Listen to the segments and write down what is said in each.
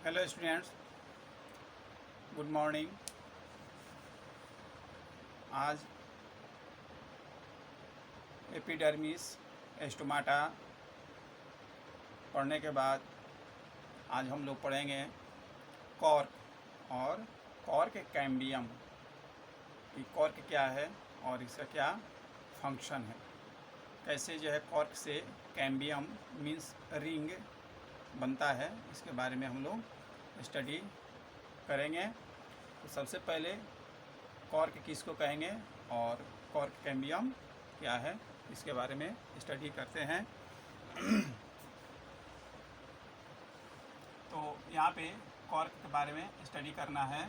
Hello students, good morning. आज epidermis stomata पढ़ने के बाद आज हम लोग पढ़ेंगे कॉर्क और कॉर्क कैम्बियम कि कॉर्क क्या है और इसका क्या फंक्शन है। कैसे जो है कॉर्क से कैम्बियम मीन्स रिंग बनता है, इसके बारे में हम लोग स्टडी करेंगे। तो सबसे पहले कॉर्क किसको कहेंगे और कॉर्क कैम्बियम क्या है, इसके बारे में स्टडी करते हैं। तो यहाँ पे कॉर्क के बारे में स्टडी करना है।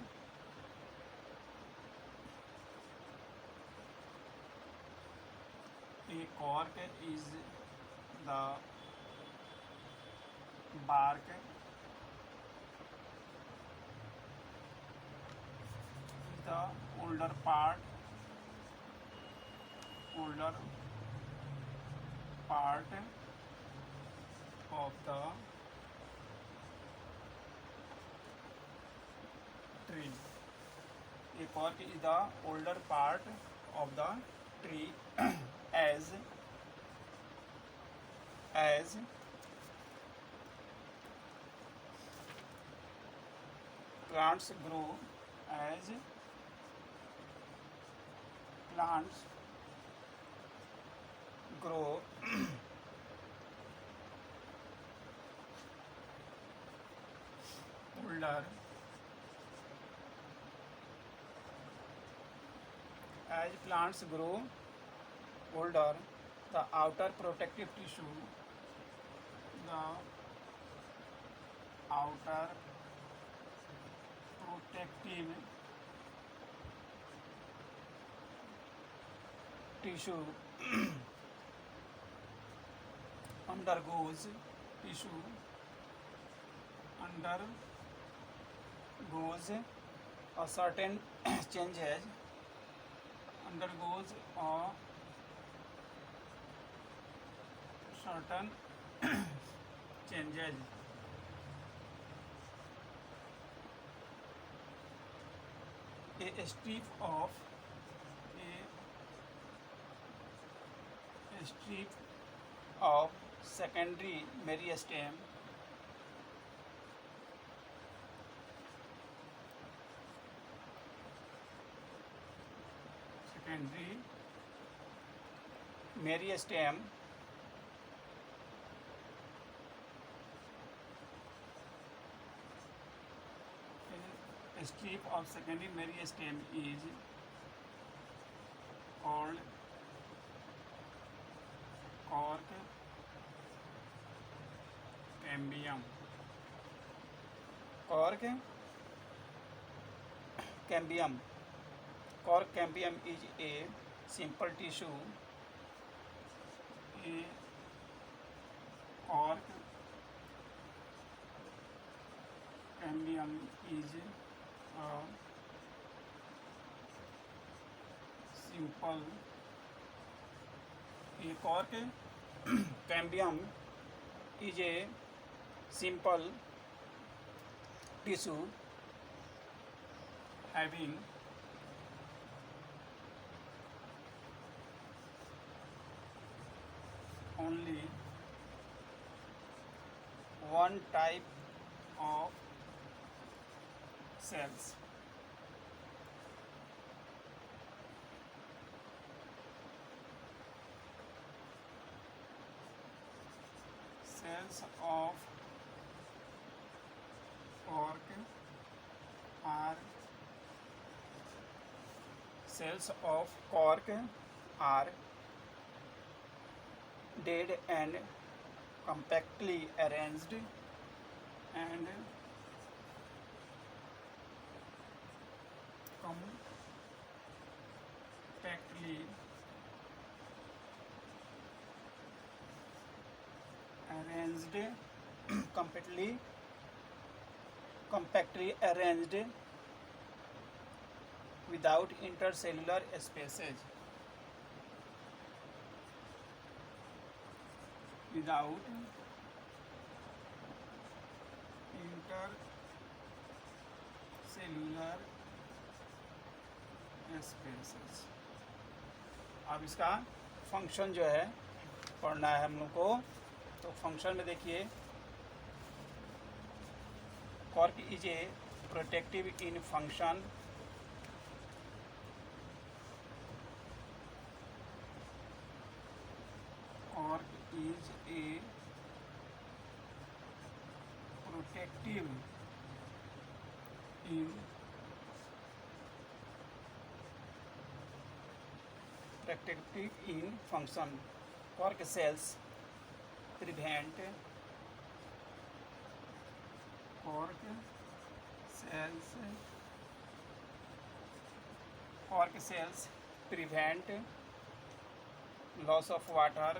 A cork is the bark the older part of the tree. A cork is the older part of the tree as plants grow as plants grow older, as plants grow older, the outer protective tissue, the outer protective tissue undergoes a certain changes, undergoes a certain changes. A strip of secondary meristem a strip of secondary meristem is called cork cambium. Cork cambium. Cork cambium is a simple tissue. A cork cambium is a simple. A cork cambium is a simple tissue having only one type of cells. Cells of cork are dead and compactly arranged compactly arranged without intercellular spaces. Without cellular spaces. अब इसका function जो है पढ़ना है हम लोग को। तो फंक्शन में देखिए, cork is a protective in function cork is a protective in function. Cork cells prevent loss of water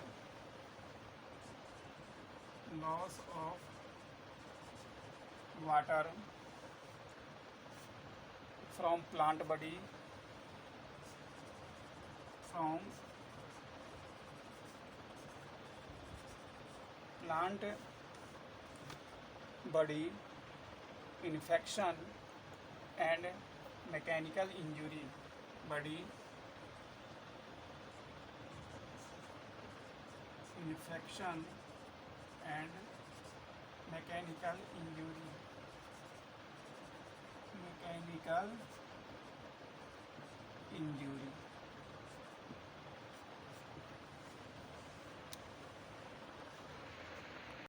from plant body infection and mechanical injury. Infection and mechanical injury.